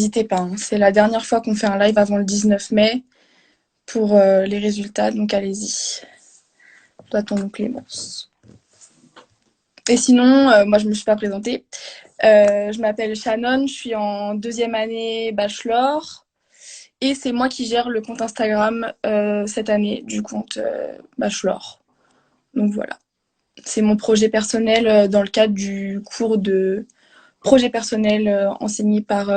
N'hésitez pas, hein. C'est la dernière fois qu'on fait un live avant le 19 mai pour les résultats, donc allez-y. J'attends Clémence. Et sinon, moi je me suis pas présentée. Je m'appelle Shannon, je suis en 2e année bachelor et c'est moi qui gère le compte Instagram cette année du compte bachelor. Donc voilà, c'est mon projet personnel dans le cadre du cours de projet personnel enseigné par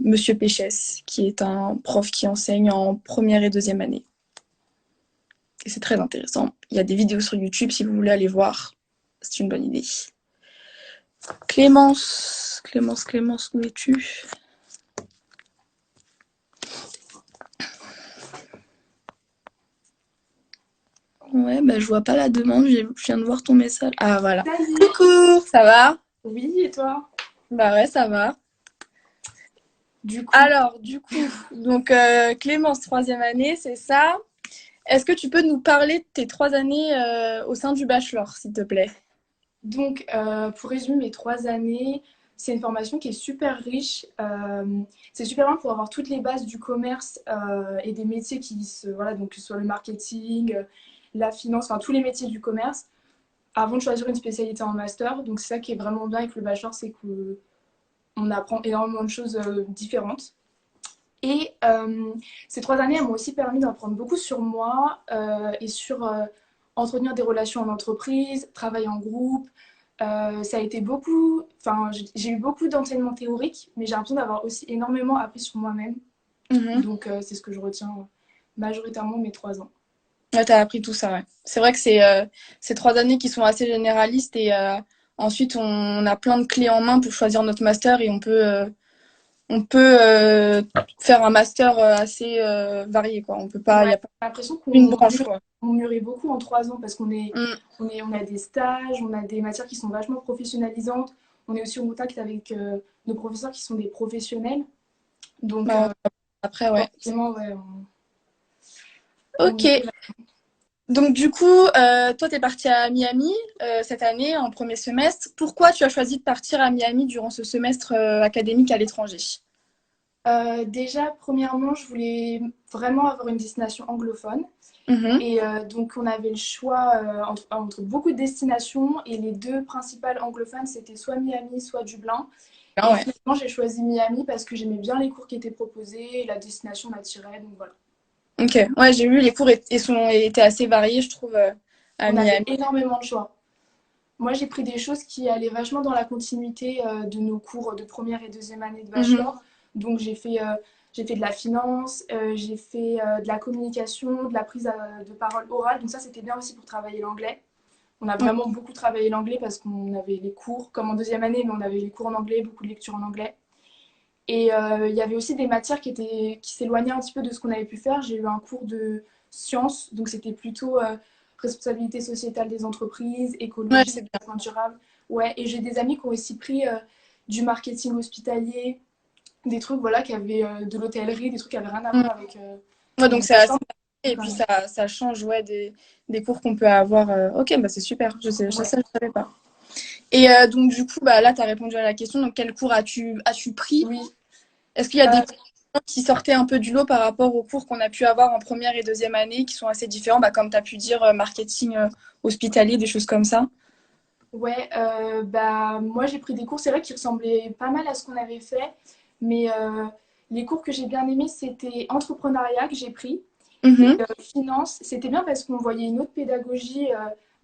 Monsieur Péchès, qui est un prof qui enseigne en 1re et 2e année. Et c'est très intéressant. Il y a des vidéos sur YouTube si vous voulez aller voir. C'est une bonne idée. Clémence, où es-tu? Ouais, bah je vois pas la demande, je viens de voir ton message. Ah voilà. Salut. Coucou, ça va? Oui, et toi? Bah ouais, ça va. Du coup, Alors, du coup, donc Clémence, 3e année, c'est ça. Est-ce que tu peux nous parler de tes 3 années au sein du bachelor, s'il te plaît? pour résumer mes 3 années, c'est une formation qui est super riche. C'est super bien pour avoir toutes les bases du commerce et des métiers voilà, donc que ce soit le marketing, la finance, enfin tous les métiers du commerce, avant de choisir une spécialité en master. Donc c'est ça qui est vraiment bien avec le bachelor, c'est qu'on apprend énormément de choses différentes. Et ces 3 années, elles m'ont aussi permis d'apprendre beaucoup sur moi et sur entretenir des relations en entreprise, travailler en groupe. Ça a été beaucoup, enfin, j'ai eu beaucoup d'enseignements théoriques, mais j'ai l'impression d'avoir aussi énormément appris sur moi-même. Mhm. Donc, c'est ce que je retiens majoritairement de mes 3 ans. Ouais, t'as appris tout ça, ouais. C'est vrai que c'est ces 3 années qui sont assez généralistes et ensuite on a plein de clés en main pour choisir notre master et on peut faire un master assez varié, quoi. On peut pas, il y Ouais, a pas j'ai l'impression une branche, quoi. on mûrit beaucoup en 3 ans parce Mm. on a des stages, on a des matières qui sont vachement professionnalisantes. On est aussi en contact avec nos professeurs qui sont des professionnels. Donc, Bah, après, ouais. forcément, ouais, on Ok. mûrit. Donc du coup, toi, t'es partie à Miami cette année en 1er semestre. Pourquoi tu as choisi de partir à Miami durant ce semestre académique à l'étranger? Déjà, premièrement, je voulais vraiment avoir une destination anglophone. Mhm. Et donc, on avait le choix entre beaucoup de destinations. Et les deux principales anglophones, c'était soit Miami, soit Dublin. Ah Et ouais. finalement, j'ai choisi Miami parce que j'aimais bien les cours qui étaient proposés. Et la destination m'attirait. Donc voilà. Ok. Ouais, j'ai vu les cours étaient assez variés, je trouve, à On avait Miami. énormément de choix. Moi, j'ai pris des choses qui allaient vachement dans la continuité de nos cours de 1re et 2e année de Mhm. bachelor. Donc, j'ai fait de la finance, j'ai fait de la communication, de la prise de parole orale. Donc, ça, c'était bien aussi pour travailler l'anglais. On a vraiment beaucoup travaillé l'anglais parce qu'on avait les cours, comme en 2e année, mais on avait les cours en anglais, beaucoup de lectures en anglais. Et il y avait aussi des matières qui s'éloignaient un petit peu de ce qu'on avait pu faire. J'ai eu un cours de sciences, donc c'était plutôt responsabilité sociétale des entreprises, Ouais, écologie, c'est bien. développement durable. Ouais, et j'ai des amis qui ont aussi pris du marketing hospitalier, des trucs voilà, qui avaient de l'hôtellerie, des trucs qui n'avaient rien à Mm. voir avec Ouais, le donc c'est assez bachelor. varié et puis ça change ouais, des cours qu'on peut avoir. Ok, bah c'est super. Ouais. Ça, je savais pas. Et donc du coup, bah là, tu as répondu à la question. Donc quel cours as-tu pris? Oui. Est-ce qu'il y a des Euh, cours qui sortaient un peu du lot par rapport aux cours qu'on a pu avoir en 1re et 2e année, qui sont assez différents, bah, comme tu as pu dire, marketing hospitalier, des choses comme ça? Ouais, bah, moi j'ai pris des cours, c'est vrai, qui ressemblaient pas mal à ce qu'on avait fait, mais les cours que j'ai bien aimés, c'était entrepreneuriat que j'ai pris et Mhm. finance. C'était bien parce qu'on voyait une autre pédagogie.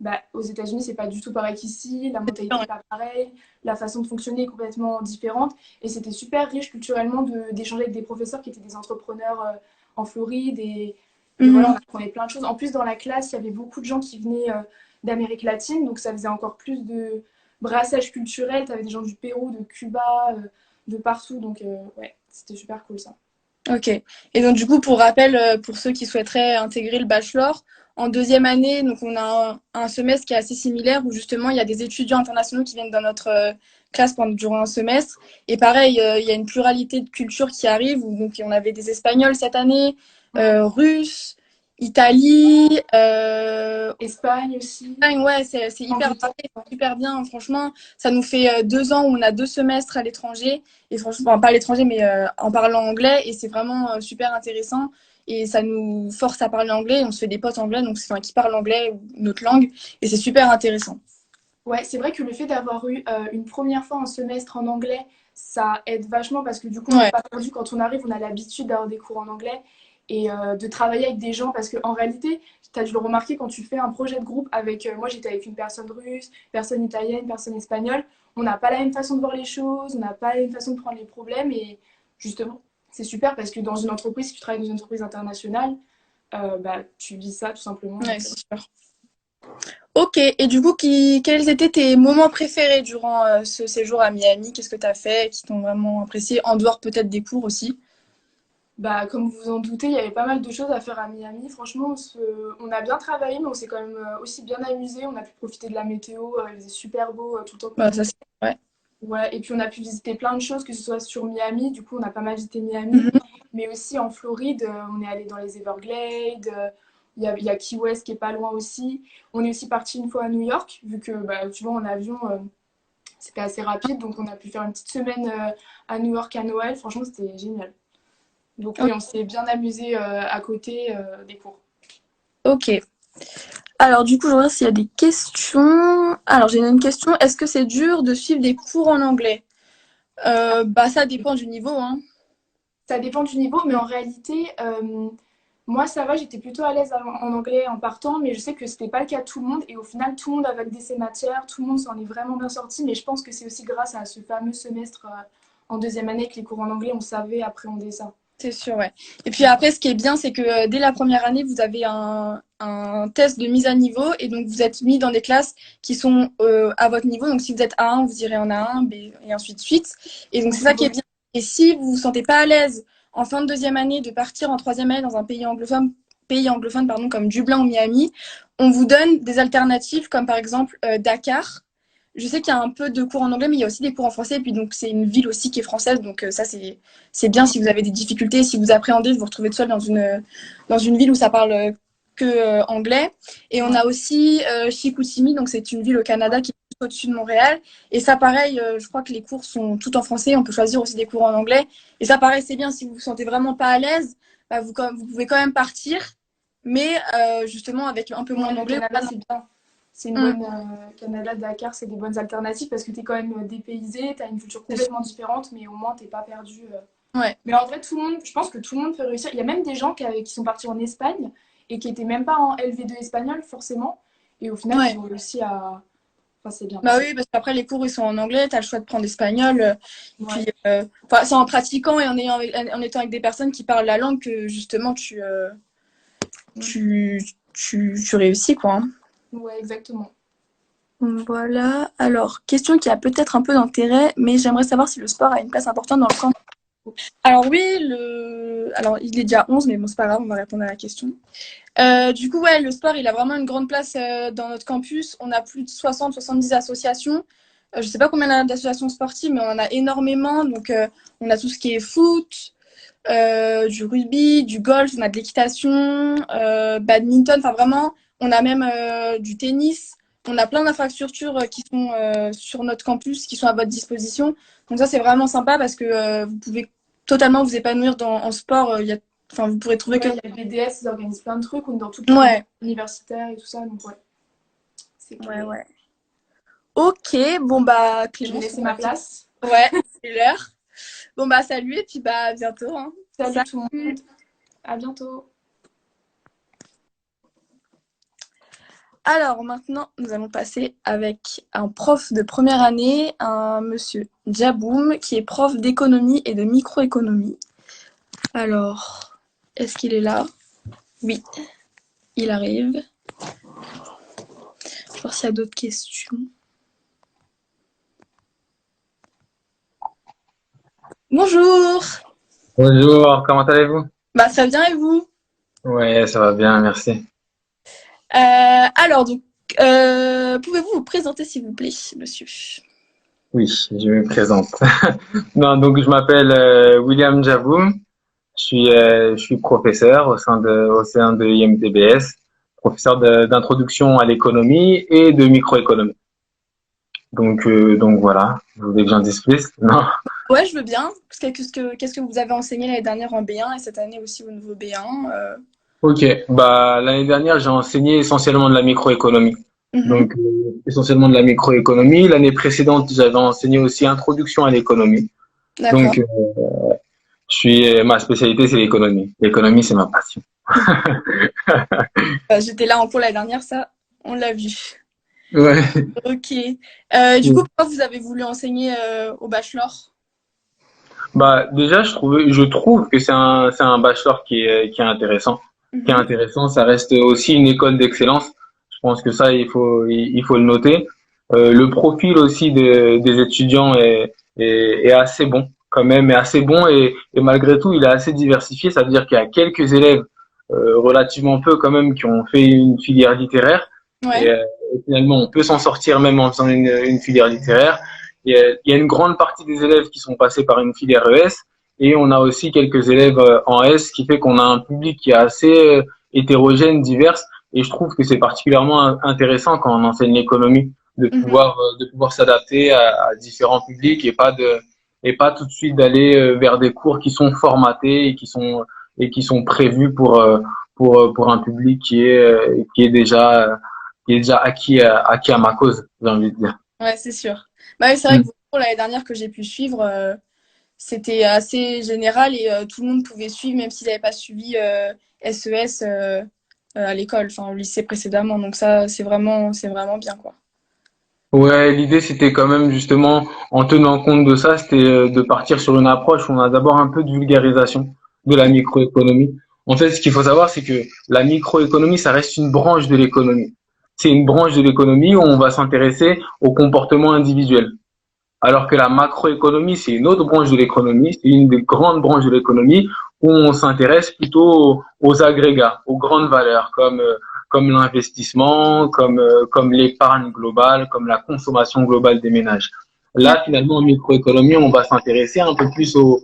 Bah, aux États-Unis, c'est pas du tout pareil qu'ici, la mentalité Ouais. est pas pareille, la façon de fonctionner est complètement différente et c'était super riche culturellement d'échanger avec des professeurs qui étaient des entrepreneurs en Floride et voilà, on Mhm. apprenait plein de choses. En plus, dans la classe, il y avait beaucoup de gens qui venaient d'Amérique latine, donc ça faisait encore plus de brassage culturel. Tu avais des gens du Pérou, de Cuba, de partout, donc ouais, c'était super cool ça. Ok. Et donc du coup, pour rappel, pour ceux qui souhaiteraient intégrer le bachelor, en 2e année, donc on a un semestre qui est assez similaire où justement il y a des étudiants internationaux qui viennent dans notre classe durant un semestre. Et pareil, il y a une pluralité de cultures qui arrivent. Donc on avait des Espagnols cette année, Mm. Russes, Italie, Espagne aussi. Espagne, ouais, c'est hyper, Angleterre. super bien. Franchement, ça nous fait 2 ans où on a 2 semestres à l'étranger. Et franchement, enfin, pas à l'étranger, mais en parlant anglais. Et c'est vraiment super intéressant. Et ça nous force à parler anglais. On se fait des potes anglais, donc c'est enfin, qui parlent anglais ou notre langue. Et c'est super intéressant. Ouais, c'est vrai que le fait d'avoir eu une première fois un semestre en anglais, ça aide vachement parce que du coup, on n'est Ouais, pas perdu quand on arrive, on a l'habitude d'avoir des cours en anglais et de travailler avec des gens parce qu'en réalité, tu as dû le remarquer quand tu fais un projet de groupe avec, moi j'étais avec une personne russe, personne italienne, personne espagnole, on n'a pas la même façon de voir les choses, on n'a pas la même façon de prendre les problèmes et justement, c'est super parce que dans une entreprise, si tu travailles dans une entreprise internationale, bah, tu vis ça tout simplement. ouais, c'est sûr. Ok, et du coup, quels étaient tes moments préférés durant ce séjour à Miami? Qu'est-ce que tu as fait qui t'ont vraiment apprécié, en dehors peut-être des cours aussi? Bah, comme vous vous en doutez, il y avait pas mal de choses à faire à Miami. Franchement, on a bien travaillé, mais on s'est quand même aussi bien amusé. On a pu profiter de la météo, il faisait super beau tout le temps qu'on Bah, y ça, était. c'est ouais. Ouais, et puis on a pu visiter plein de choses, que ce soit sur Miami, du coup on a pas mal visité Miami, Mhm. mais aussi en Floride, on est allé dans les Everglades, il y a Key West qui est pas loin aussi. On est aussi parti une fois à New York, vu que bah, tu vois en avion c'était assez rapide, donc on a pu faire une petite semaine à New York à Noël. Franchement, c'était génial. Donc oui, on s'est bien amusé à côté des cours. Ok. Alors, du coup, je regarde s'il y a des questions. Alors, j'ai une question. Est-ce que c'est dur de suivre des cours en anglais? Bah, ça dépend du niveau, hein. Ça dépend du niveau, mais en réalité, moi ça va, j'étais plutôt à l'aise en anglais en partant, mais je sais que c'était pas le cas de tout le monde. Et au final, tout le monde a validé ses matières, tout le monde s'en est vraiment bien sorti. Mais je pense que c'est aussi grâce à ce fameux semestre en deuxième année que les cours en anglais, on savait appréhender ça. C'est sûr, ouais. Et puis après, ce qui est bien, c'est que dès la première année, vous avez un test de mise à niveau et donc vous êtes mis dans des classes qui sont à votre niveau. Donc si vous êtes A1, vous irez en A1, B et ainsi de suite. Et donc Donc c'est c'est ça qui est beau. bien. Et si vous vous sentez pas à l'aise en fin de deuxième année de partir en troisième année dans un pays anglophone pardon, comme Dublin ou Miami, on vous donne des alternatives comme par exemple Dakar. Je sais qu'il y a un peu de cours en anglais, mais il y a aussi des cours en français. Et puis donc c'est une ville aussi qui est française, donc ça c'est bien si vous avez des difficultés, si vous appréhendez de vous retrouver seul dans une ville où ça parle que anglais. Et on Ouais. a aussi Chicoutimi, donc c'est une ville au Canada qui est juste au-dessus de Montréal. Et ça, pareil, je crois que les cours sont tout en français. On peut choisir aussi des cours en anglais. Et ça, pareil, c'est bien si vous vous sentez vraiment pas à l'aise, bah, vous pouvez quand même partir, mais justement avec un peu moins Ouais, le d'anglais. Canada, c'est bien. C'est une Hum, bonne. Canada, Dakar, c'est des bonnes alternatives parce que tu es quand même dépaysé, tu as une culture c'est sûr. complètement différente, mais au moins t'es pas perdu. Ouais. Mais en vrai, tout le monde, je pense que tout le monde peut réussir. Il y a même des gens qui sont partis en Espagne et qui étaient même pas en LV2 espagnol, forcément. Et au final, ils Ouais. ont réussi à. Enfin, c'est bien Bah passé. oui, parce qu'après les cours ils sont en anglais, tu as le choix de prendre espagnol. Ouais. Puis, enfin, c'est en pratiquant et en étant avec des personnes qui parlent la langue que justement Mm. tu réussis, quoi, hein. Ouais, exactement. Voilà. Alors, question qui a peut-être un peu d'intérêt, mais j'aimerais savoir si le sport a une place importante dans le camp. Alors oui, alors il est déjà 11, mais bon, c'est pas grave, on va répondre à la question. Du coup, ouais, le sport, il a vraiment une grande place dans notre campus. On a plus de 60-70 associations. Je ne sais pas combien il y a d'associations sportives, mais on en a énormément. Donc, on a tout ce qui est foot, du rugby, du golf, on a de l'équitation, badminton. Enfin, vraiment, on a même du tennis. On a plein d'infrastructures qui sont sur notre campus, qui sont à votre disposition. Donc ça, c'est vraiment sympa parce que vous pouvez totalement vous épanouir en sport. Enfin, vous pourrez trouver que... Ouais, il y a le BDS, ils organisent plein de trucs. On est dans toutes les Ouais, universitaires et tout ça. Donc, ouais, c'est ouais, clair. ouais. Ok, bon bah Je vais Clémence, laisser ma place. ouais, c'est l'heure. Bon bah salut et puis bah à bientôt, hein. Salut tout le Salut. monde. À bientôt. Alors maintenant, nous allons passer avec un prof de première année, un monsieur Diaboum, qui est prof d'économie et de microéconomie. Alors, est-ce qu'il est là? Oui, il arrive. Je vais voir s'il y a d'autres questions. Bonjour. Bonjour, comment allez-vous? Bah ça vient et vous? Ouais, ça va bien, merci. Alors donc, pouvez-vous vous présenter s'il vous plaît, monsieur? Oui, je me présente. Non, donc je m'appelle William Jaboum. Je suis professeur au sein de IMTBS, professeur d'introduction à l'économie et de microéconomie. Donc voilà, vous voulez que j'en dise plus? Non? Ouais, je veux bien. Qu'est-ce que vous avez enseigné l'année dernière en B1 et cette année aussi au niveau B1 Ok, bah l'année dernière j'ai enseigné essentiellement de la microéconomie. mhm. Donc essentiellement de la microéconomie. L'année précédente j'avais enseigné aussi introduction à l'économie. D'accord. Donc ma spécialité c'est l'économie. L'économie c'est ma passion. J'étais là en cours l'année dernière, ça, on l'a vu. Ouais. Ok. Du coup, pourquoi vous avez voulu enseigner au bachelor? Bah déjà je trouve que c'est un bachelor qui est intéressant. Qui est Mhm. intéressant, ça reste aussi une école d'excellence. Je pense que ça il faut le noter. Le profil aussi des étudiants est assez bon quand même, est assez bon et malgré tout il est assez diversifié. Ça veut dire qu'il y a quelques élèves relativement peu quand même qui ont fait une filière littéraire et, Ouais. et finalement on peut s'en sortir même en faisant une filière littéraire. Il y a une grande partie des élèves qui sont passés par une filière ES et on a aussi quelques élèves en S, qui fait qu'on a un public qui est assez hétérogène, divers. Et je trouve que c'est particulièrement intéressant quand on enseigne l'économie Mhm. de pouvoir s'adapter à différents publics et pas tout de suite d'aller vers des cours qui sont formatés et qui sont prévus pour un public qui est déjà acquis à ma cause, j'ai envie de dire. Ouais, c'est sûr. Bah oui, c'est vrai que vos cours l'année dernière que j'ai pu suivre, c'était assez général et tout le monde pouvait suivre, même s'ils n'avaient pas suivi SES à l'école, enfin au lycée précédemment. Donc ça, c'est vraiment bien, quoi. Ouais, l'idée c'était quand même justement, en tenant compte de ça, c'était de partir sur une approche où on a d'abord un peu de vulgarisation de la microéconomie. En fait, ce qu'il faut savoir, c'est que la microéconomie, ça reste une branche de l'économie. C'est une branche de l'économie où on va s'intéresser au comportement individuel. Alors que la macroéconomie, c'est une autre branche de l'économie, c'est une des grandes branches de l'économie où on s'intéresse plutôt aux agrégats, aux grandes valeurs comme l'investissement, comme l'épargne globale, comme la consommation globale des ménages. Ouais, Là, finalement, en microéconomie, on va s'intéresser un peu plus au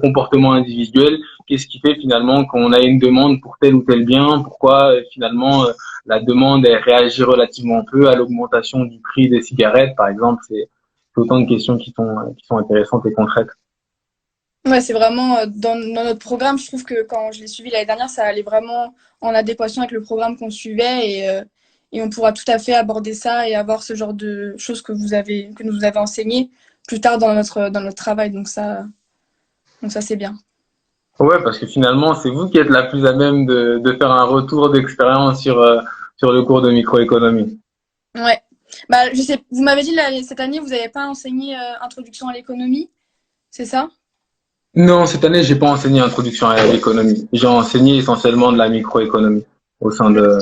comportement individuel. Qu'est-ce qui fait finalement qu'on a une demande pour tel ou tel bien? Pourquoi finalement la demande elle réagit relativement peu à l'augmentation du prix des cigarettes, par exemple? C'est autant de questions qui sont intéressantes et concrètes. ouais, c'est vraiment dans notre programme, je trouve que quand je l'ai suivi l'année dernière, ça allait vraiment en adéquation avec le programme qu'on suivait et on pourra tout à fait aborder ça et avoir ce genre de choses que nous avez enseigné plus tard dans notre travail. Donc ça c'est bien. Ouais, parce que finalement, c'est vous qui êtes la plus à même de faire un retour d'expérience sur le cours de microéconomie. Ouais. Bah, je sais, vous m'avez dit cette année, vous n'avez pas enseigné introduction à l'économie, c'est ça? Non, cette année, j'ai pas enseigné introduction à l'économie. J'ai enseigné essentiellement de la microéconomie au sein de,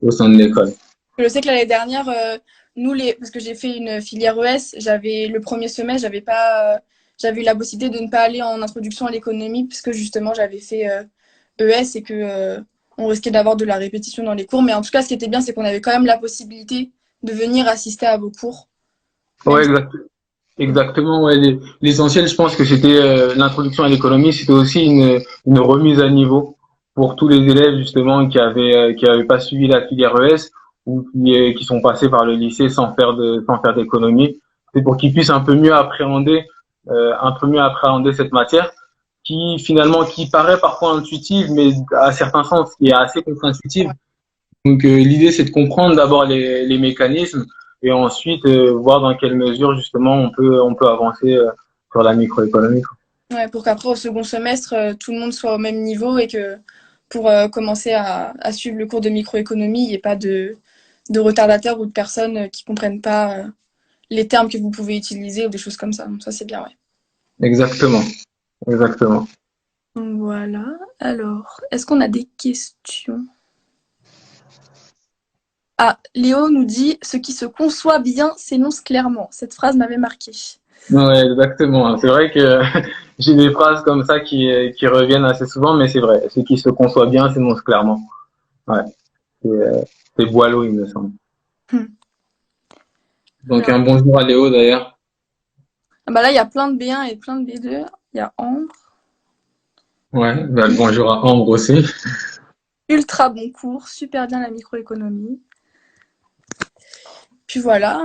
au sein de l'école. Je sais que l'année dernière, parce que j'ai fait une filière ES, j'avais le premier semestre, j'avais eu la possibilité de ne pas aller en introduction à l'économie puisque justement j'avais fait ES et que on risquait d'avoir de la répétition dans les cours. Mais en tout cas, ce qui était bien, c'est qu'on avait quand même la possibilité de venir assister à vos cours, même Ouais, si... exactement. Ouais, l'essentiel, je pense que c'était l'introduction à l'économie, c'était aussi une remise à niveau pour tous les élèves justement qui avaient pas suivi la filière ES ou qui sont passés par le lycée sans faire d'économie. C'est pour qu'ils puissent un peu mieux appréhender cette matière qui paraît parfois intuitive, mais à certains sens qui est assez contre-intuitive. Donc l'idée c'est de comprendre d'abord les mécanismes et ensuite voir dans quelle mesure justement on peut avancer sur la microéconomie. Ouais, pour qu'après au second semestre, tout le monde soit au même niveau et que pour commencer à suivre le cours de microéconomie, il n'y ait pas de retardataires ou de personnes qui comprennent pas les termes que vous pouvez utiliser ou des choses comme ça. Ça, c'est bien, ouais. Exactement, exactement. Voilà. Alors, est-ce qu'on a des questions? Ah, Léo nous dit ce qui se conçoit bien s'énonce clairement. Cette phrase m'avait marqué. Ouais, exactement. C'est vrai que j'ai des phrases comme ça qui reviennent assez souvent, mais c'est vrai. Ce qui se conçoit bien s'énonce clairement. Ouais, c'est Boileau, il me semble. Hmm. Donc Alors, un bonjour à Léo d'ailleurs. ah bah là, il y a plein de B1 et plein de B2. Il y a Ambre. Ouais, bah, le bonjour à Ambre aussi. Ultra bon cours, super bien la microéconomie. Puis voilà,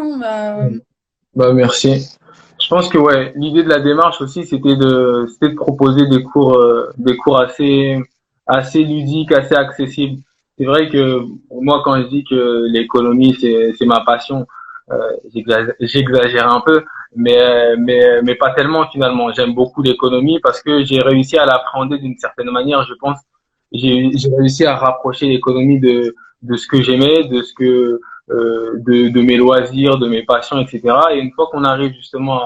Bah, merci. Je pense que ouais, l'idée de la démarche aussi, c'était de proposer des cours assez ludiques, assez accessibles. C'est vrai que moi, quand je dis que l'économie c'est ma passion, j'exagère un peu, mais pas tellement finalement. J'aime beaucoup l'économie parce que j'ai réussi à l'appréhender d'une certaine manière. Je pense, j'ai réussi à rapprocher l'économie de ce que j'aimais, de mes loisirs, de mes passions, etc. Et une fois qu'on arrive justement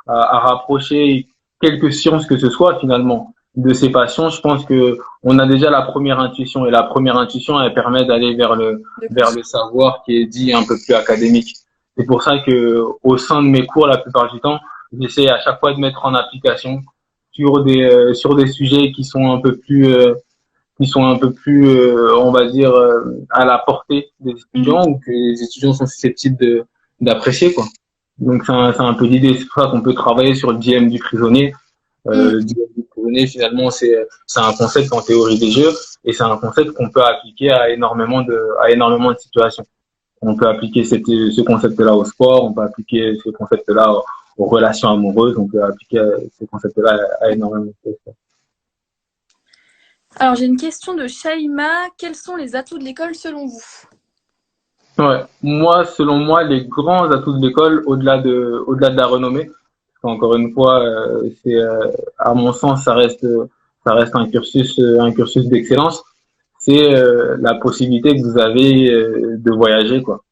à rapprocher quelques sciences que ce soit finalement de ces passions, je pense que on a déjà la première intuition et la première intuition elle permet d'aller vers le savoir qui est dit un peu plus académique. C'est pour ça que au sein de mes cours la plupart du temps, j'essaie à chaque fois de mettre en application sur des sujets qui sont un peu plus, on va dire, à la portée des étudiants ou que les étudiants sont susceptibles d'apprécier, quoi. Donc, c'est un peu l'idée. C'est pour ça qu'on peut travailler sur le dilemme du prisonnier. Le dilemme du prisonnier, finalement, c'est un concept en théorie des jeux et c'est un concept qu'on peut appliquer à énormément de situations. On peut appliquer ce concept-là au sport, on peut appliquer ce concept-là aux relations amoureuses, on peut appliquer ce concept-là à énormément de choses. alors j'ai une question de Shaima. Quels sont les atouts de l'école selon vous? Ouais. Moi, selon moi, les grands atouts de l'école, au-delà de la renommée, encore une fois, à mon sens, ça reste un cursus d'excellence. C'est la possibilité que vous avez de voyager, quoi.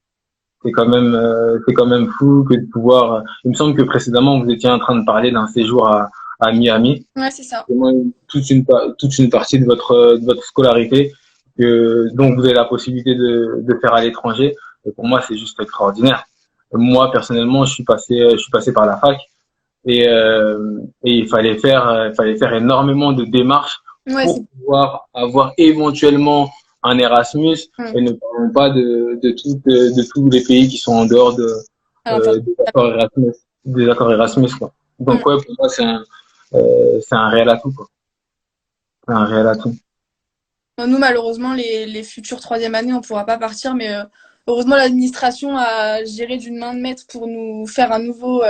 C'est quand même fou que de pouvoir. Il me semble que précédemment, vous étiez en train de parler d'un séjour à Miami. Ouais, c'est ça. C'est moi toute une partie de votre scolarité donc vous avez la possibilité de faire à l'étranger. Et pour moi, c'est juste extraordinaire. Moi, personnellement, je suis passé par la fac et il fallait faire énormément de démarches Ouais, pour pouvoir avoir éventuellement un Erasmus et ne parlons pas de tous les pays qui sont en dehors des accords Erasmus, quoi. Donc, ouais, pour moi, c'est un réel atout, quoi. C'est un réel atout. nous, malheureusement, les futures troisième années, on ne pourra pas partir, mais heureusement, l'administration a géré d'une main de maître pour nous faire un nouveau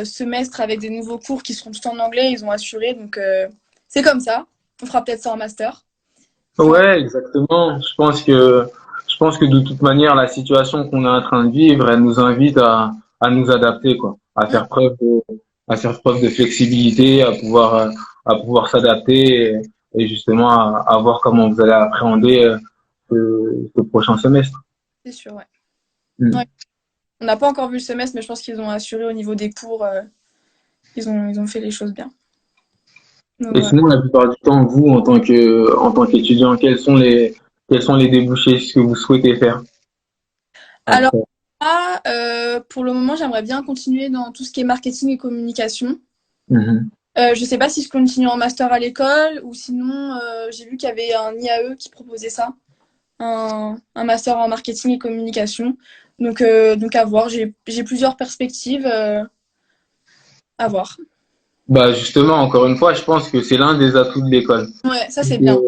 semestre avec des nouveaux cours qui seront tout en anglais. Ils ont assuré, donc c'est comme ça. On fera peut-être ça en master. Ouais, exactement. Je pense que de toute manière, la situation qu'on est en train de vivre, elle nous invite à nous adapter, quoi, à faire preuve de flexibilité, à pouvoir s'adapter et justement à voir comment vous allez appréhender ce prochain semestre. C'est sûr, ouais. Mm. Ouais. On n'a pas encore vu le semestre, mais je pense qu'ils ont assuré au niveau des cours. Ils ont fait les choses bien. Donc, Et sinon, la plupart du temps, vous, en tant qu'étudiant, quels sont les débouchés, ce que vous souhaitez faire alors, après? pour le moment, j'aimerais bien continuer dans tout ce qui est marketing et communication. Mhm. Je sais pas si je continue en master à l'école ou sinon, j'ai vu qu'il y avait un IAE qui proposait ça, un master en marketing et communication. Donc à voir. J'ai plusieurs perspectives à voir. Bah justement, encore une fois, je pense que c'est l'un des atouts de l'école. Ouais, ça c'est bien.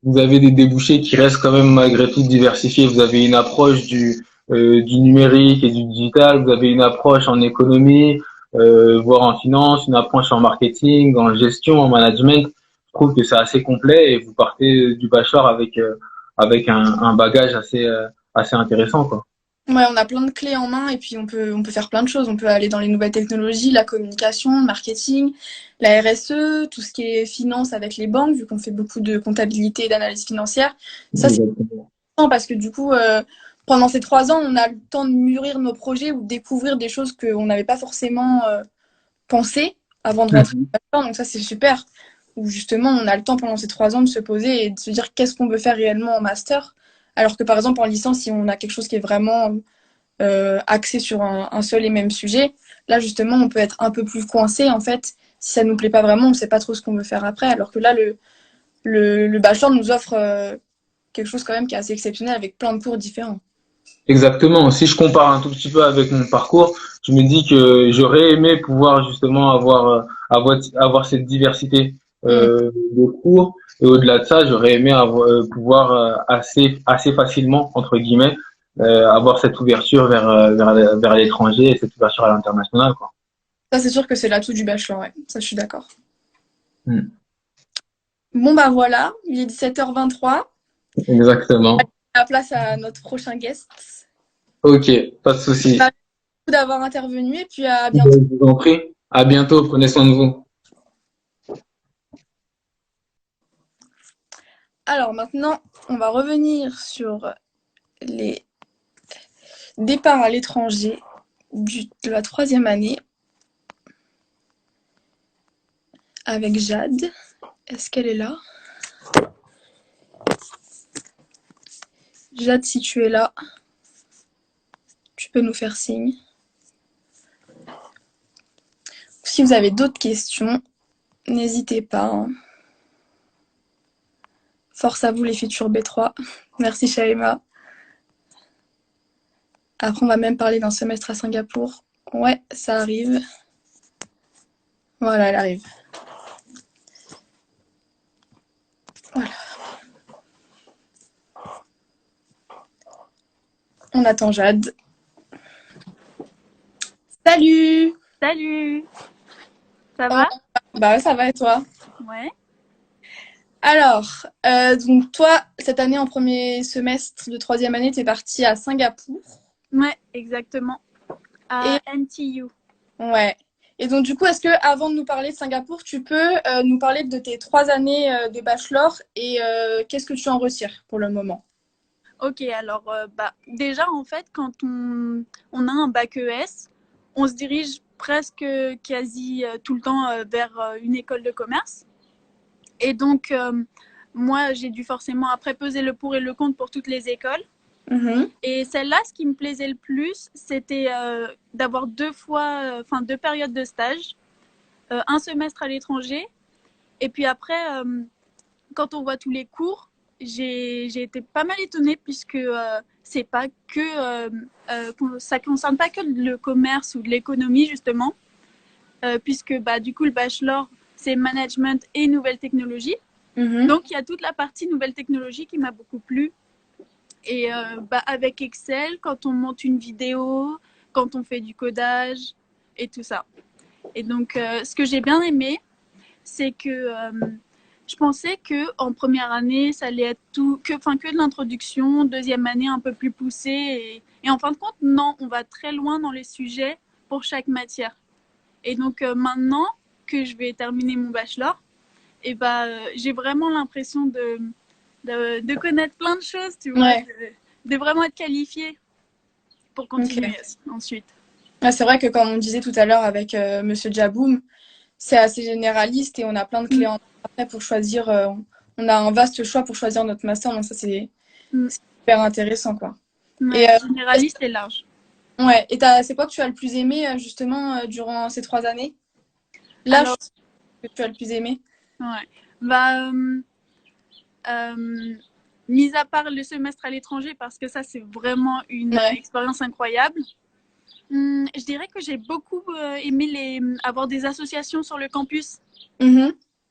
Vous avez des débouchés qui restent quand même malgré tout diversifiés. Vous avez une approche du numérique et du digital. Vous avez une approche en économie, voire en finance, une approche en marketing, en gestion, en management. Je trouve que c'est assez complet et vous partez du bachelor avec un bagage assez intéressant, quoi. Ouais, on a plein de clés en main et puis on peut faire plein de choses. On peut aller dans les nouvelles technologies, la communication, le marketing, la RSE, tout ce qui est finance avec les banques, vu qu'on fait beaucoup de comptabilité et d'analyse financière. Ça, c'est important parce que du coup, pendant ces 3 ans, on a le temps de mûrir nos projets ou de découvrir des choses qu'on n'avait pas forcément pensé avant de rentrer dans le bachelor. Donc ça, c'est super. Où justement, on a le temps pendant ces 3 ans de se poser et de se dire qu'est-ce qu'on veut faire réellement en master. Alors que par exemple, en licence, si on a quelque chose qui est vraiment axé sur un seul et même sujet, là justement, on peut être un peu plus coincé en fait. Si ça nous plaît pas vraiment, on ne sait pas trop ce qu'on veut faire après. Alors que là, le bachelor nous offre quelque chose quand même qui est assez exceptionnel avec plein de cours différents. Exactement. Si je compare un tout petit peu avec mon parcours, je me dis que j'aurais aimé pouvoir justement avoir cette diversité de cours. Et au-delà de ça, j'aurais aimé pouvoir assez facilement, entre guillemets, avoir cette ouverture vers l'étranger et cette ouverture à l'international, quoi. Ça, c'est sûr que c'est l'atout du bachelor, ouais. Ça, je suis d'accord. Mm. Bon, bah voilà, il est 17h23. Exactement. La place à notre prochain guest. Ok, pas de souci. Merci d'avoir intervenu et puis à Je bientôt. vous en prie. À bientôt. Prenez soin de vous. Alors maintenant, on va revenir sur les départs à l'étranger de la 3e année avec Jade. Est-ce qu'elle est là? Jade, si tu es là, tu peux nous faire signe. Si vous avez d'autres questions, n'hésitez pas, hein. Force à vous les futurs B3. Merci Shaima. Après, on va même parler d'un semestre à Singapour. Ouais, ça arrive. Voilà, elle arrive. Voilà. On attend Jade. Salut! Salut! Ça va? Bah ça va et toi? Ouais. Alors, donc toi, cette année en premier semestre de 3e année, t'es partie à Singapour. Ouais, exactement. À Et NTU. ouais. Et donc du coup, est-ce que avant de nous parler de Singapour, tu peux nous parler de tes 3 années de bachelor et qu'est-ce que tu en retires pour le moment? Ok, alors déjà en fait, quand on a un bac ES, on se dirige presque quasi tout le temps vers une école de commerce. Et donc, moi, j'ai dû forcément après peser le pour et le contre pour toutes les écoles. Et celle-là, ce qui me plaisait le plus, c'était d'avoir deux périodes de stage, un semestre à l'étranger. Et puis après, quand on voit tous les cours, j'ai été pas mal étonnée puisque c'est pas que ça concerne pas que le commerce ou de l'économie justement, puisque du coup le bachelor c'est management et nouvelles technologies. Donc il y a toute la partie nouvelles technologies qui m'a beaucoup plu. Et avec Excel, quand on monte une vidéo, quand on fait du codage et tout ça. Et donc ce que j'ai bien aimé, c'est que je pensais que en première année, ça allait être que de l'introduction, deuxième année un peu plus poussée. Et en fin de compte, non, on va très loin dans les sujets pour chaque matière. Et donc maintenant que je vais terminer mon bachelor, et j'ai vraiment l'impression de connaître plein de choses, tu vois, Ouais. de vraiment être qualifiée pour continuer ensuite. Ouais, c'est vrai que comme on disait tout à l'heure avec Monsieur Jaboum, c'est assez généraliste et on a plein de clés en main après pour choisir. On a un vaste choix pour choisir notre master, donc ça c'est super intéressant quoi. Ouais, généraliste et large. Ouais. Et c'est quoi que tu as le plus aimé justement durant ces 3 années? Là, Alors, que tu as le plus aimé? Ouais. Mis à part le semestre à l'étranger, parce que ça, c'est vraiment une expérience incroyable, je dirais que j'ai beaucoup aimé avoir des associations sur le campus,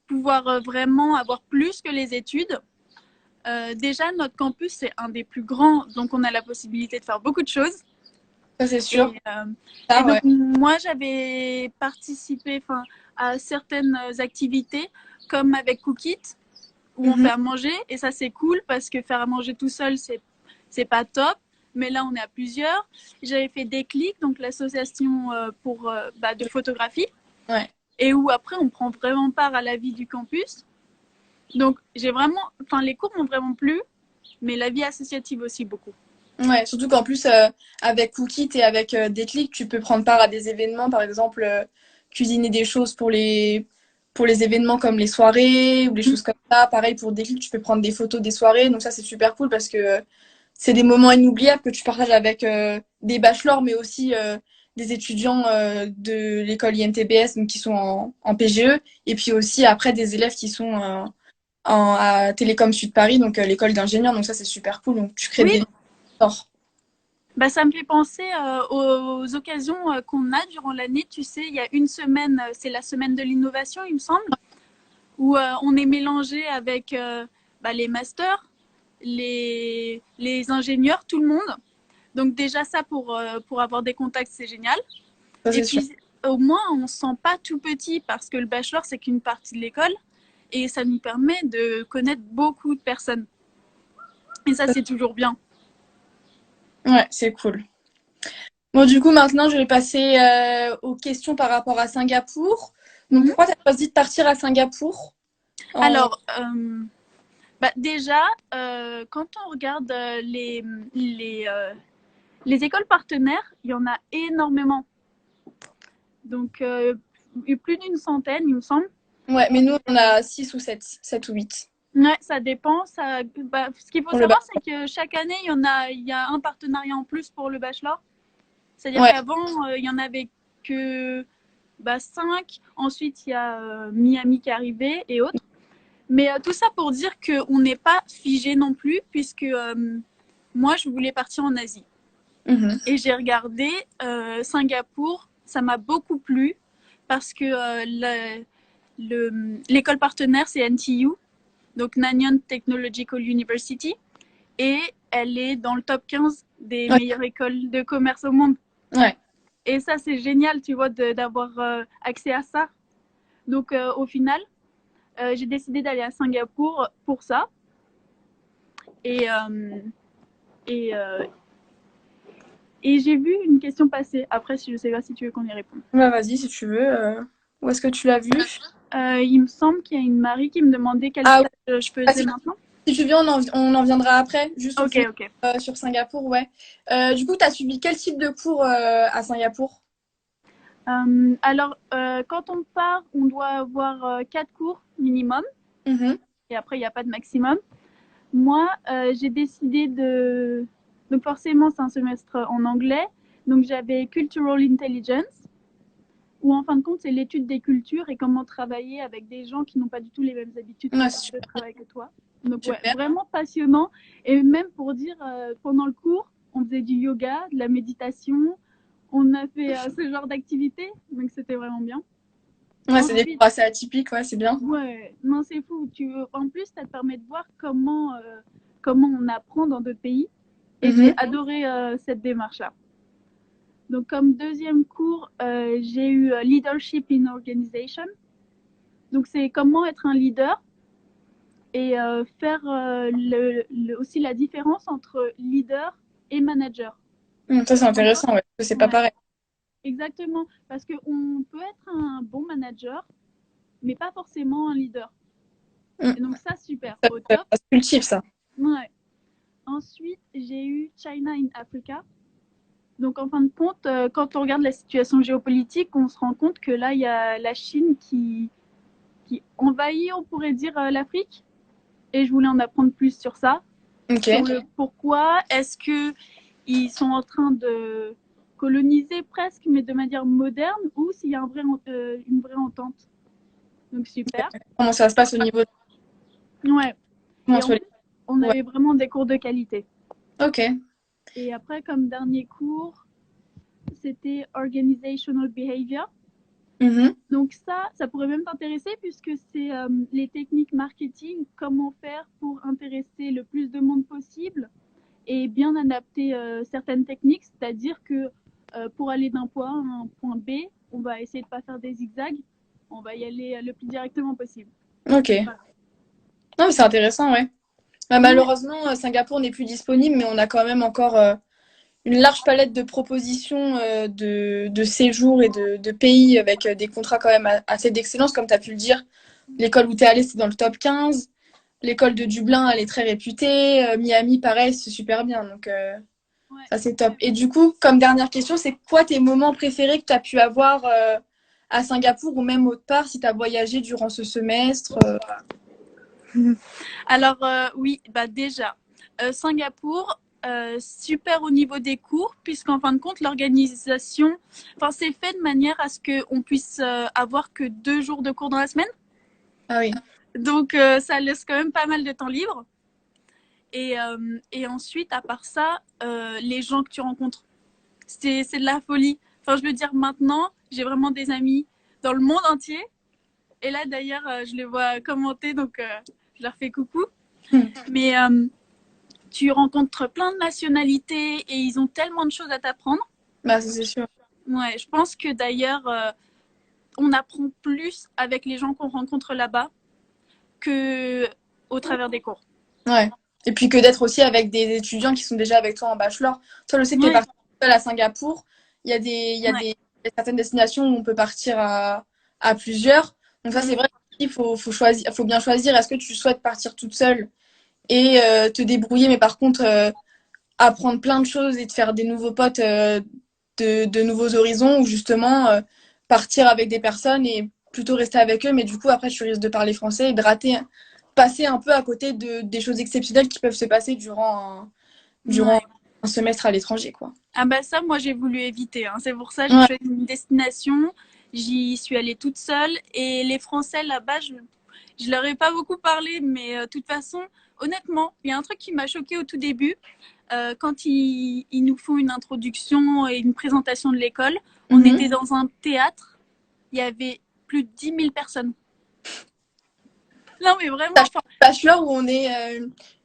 pouvoir vraiment avoir plus que les études. Déjà, notre campus, c'est un des plus grands, donc on a la possibilité de faire beaucoup de choses. Ça, c'est sûr. Et donc, moi, j'avais participé à certaines activités, comme avec Cookit, où on fait à manger. Et ça, c'est cool parce que faire à manger tout seul, c'est pas top. Mais là, on est à plusieurs. J'avais fait Déclic, donc l'association de photographie. Ouais. Et où après, on prend vraiment part à la vie du campus. Donc, les cours m'ont vraiment plu, mais la vie associative aussi beaucoup. Ouais, surtout qu'en plus, avec Cookit et avec Déclic, tu peux prendre part à des événements, par exemple, cuisiner des choses pour les événements comme les soirées ou les choses comme ça. Pareil, pour Déclic, tu peux prendre des photos des soirées. Donc ça, c'est super cool parce que c'est des moments inoubliables que tu partages avec des bachelors, mais aussi des étudiants de l'école INTBS, donc qui sont en PGE, et puis aussi après des élèves qui sont à Télécom Sud Paris, donc l'école d'ingénieurs. Donc ça, c'est super cool. Donc tu crées des liens. Ça me fait penser aux occasions qu'on a durant l'année. Tu sais, il y a une semaine, c'est la semaine de l'innovation, il me semble, où où on est mélangé avec les masters, les ingénieurs, tout le monde. Donc déjà ça, pour avoir des contacts, c'est génial. Ça, Et c'est sûr. puis au moins, on ne se sent pas tout petit parce que le bachelor, c'est qu'une partie de l'école et ça nous permet de connaître beaucoup de personnes. Et ça, c'est toujours bien. Ouais, c'est cool. Bon, du coup, maintenant, je vais passer aux questions par rapport à Singapour. Donc, pourquoi tu as choisi de partir à Singapour? Alors, déjà, quand on regarde les écoles partenaires, il y en a énormément. Donc, plus d'une centaine, il me semble. Ouais, mais nous, on a 6 ou 7, 7 ou 8. Ouais, ça dépend. Ce qu'il faut Pour le savoir, c'est que chaque année, il y a un partenariat en plus pour le bachelor. C'est-à-dire Ouais. qu'avant, il y en avait que 5. Ensuite, il y a Miami qui est arrivé et autres. Mais tout ça pour dire qu'on n'est pas figé non plus, puisque moi, je voulais partir en Asie. Et j'ai regardé Singapour, ça m'a beaucoup plu, parce que l'école partenaire, c'est NTU, donc Nanyang Technological University, et elle est dans le top 15 des meilleures écoles de commerce au monde. Ouais. Et ça, c'est génial, tu vois, d'avoir accès à ça. Donc, au final, j'ai décidé d'aller à Singapour pour ça. Et j'ai vu une question passer. Après, je ne sais pas si tu veux qu'on y réponde. Bah, vas-y, si tu veux. Où est-ce que tu l'as vu? Il me semble qu'il y a une Marie qui me demandait quel stage je faisais maintenant. Si tu veux, on en viendra après. Juste Ok. sur Singapour, ouais. Du coup, tu as suivi quel type de cours à Singapour? Alors, quand on part, on doit avoir 4 cours minimum. Et après, il n'y a pas de maximum. Moi, j'ai décidé de... Donc forcément, c'est un semestre en anglais. Donc j'avais Cultural Intelligence, où en fin de compte, c'est l'étude des cultures et comment travailler avec des gens qui n'ont pas du tout les mêmes habitudes de travail que toi. Donc ouais, vraiment passionnant. Et même pour dire, pendant le cours, on faisait du yoga, de la méditation. On a fait ce genre d'activité. Donc c'était vraiment bien. Ouais, c'est des cours assez atypiques, ouais, c'est bien. Ouais, non, c'est fou. En plus, ça te permet de voir comment on apprend dans d'autres pays. Et j'ai adoré cette démarche-là. Donc, comme deuxième cours, j'ai eu Leadership in Organization. Donc, c'est comment être un leader et faire aussi la différence entre leader et manager. Ça, c'est intéressant, ouais, parce que c'est pas pareil. Exactement, parce qu'on peut être un bon manager, mais pas forcément un leader. Et donc ça, super, au top. C'est cultive, ça. Ouais. Ensuite, j'ai eu China in Africa. Donc en fin de compte, quand on regarde la situation géopolitique, on se rend compte que là, il y a la Chine qui envahit, on pourrait dire, l'Afrique. Et je voulais en apprendre plus sur ça. Sur le pourquoi. Est-ce qu'ils sont en train de coloniser presque, mais de manière moderne, ou s'il y a une vraie entente. Donc super. Comment ça se passe au niveau de... Ouais. Et en plus, on avait vraiment des cours de qualité. Ok. Et après, comme dernier cours, c'était Organizational Behavior. Donc ça pourrait même t'intéresser puisque c'est les techniques marketing, comment faire pour intéresser le plus de monde possible et bien adapter certaines techniques, c'est-à-dire que pour aller d'un point A à un point B, on va essayer de ne pas faire des zigzags, on va y aller le plus directement possible. Ok. Voilà. Non, mais c'est intéressant, ouais. Malheureusement, Singapour n'est plus disponible, mais on a quand même encore une large palette de propositions de séjours et de pays avec des contrats quand même assez d'excellence, comme tu as pu le dire. L'école où tu es allé, c'est dans le top 15. L'école de Dublin, elle est très réputée. Miami, pareil, c'est super bien. Donc, ça, c'est top. Et du coup, comme dernière question, c'est quoi tes moments préférés que tu as pu avoir à Singapour ou même autre part si tu as voyagé durant ce semestre Alors, oui, déjà, Singapour, super au niveau des cours, puisqu'en fin de compte, l'organisation, c'est fait de manière à ce qu'on puisse avoir que 2 jours de cours dans la semaine. Ah oui. Donc, ça laisse quand même pas mal de temps libre. Et ensuite, à part ça, les gens que tu rencontres, c'est de la folie. Enfin, je veux dire, maintenant, j'ai vraiment des amis dans le monde entier. Et là, d'ailleurs, je les vois commenter, donc je leur fais coucou. Hmm. Mais tu rencontres plein de nationalités et ils ont tellement de choses à t'apprendre. Bah, ça, c'est sûr. Ouais, je pense que d'ailleurs, on apprend plus avec les gens qu'on rencontre là-bas que au travers des cours. Ouais. Et puis que d'être aussi avec des étudiants qui sont déjà avec toi en bachelor. Toi, je sais que tu es Ouais, partie seule à Singapour. Il y a ouais, il y a certaines destinations où on peut partir à plusieurs. Donc ça, c'est vrai qu'il faut choisir, faut bien choisir. Est-ce que tu souhaites partir toute seule et te débrouiller, mais par contre apprendre plein de choses et de faire des nouveaux potes, de nouveaux horizons, ou justement partir avec des personnes et plutôt rester avec eux, mais du coup après tu risques de parler français et de rater, passer un peu à côté des choses exceptionnelles qui peuvent se passer durant ouais. un semestre à l'étranger, quoi. Ah bah ça, moi j'ai voulu éviter, hein. C'est pour ça que j'ai Ouais, choisi une destination. J'y suis allée toute seule et les Français là-bas, je leur ai pas beaucoup parlé, mais de toute façon, honnêtement, il y a un truc qui m'a choquée au tout début. Quand ils nous font une introduction et une présentation de l'école, on était dans un théâtre, il y avait plus de 10 000 personnes. Non mais vraiment, enfin, bachelor où on est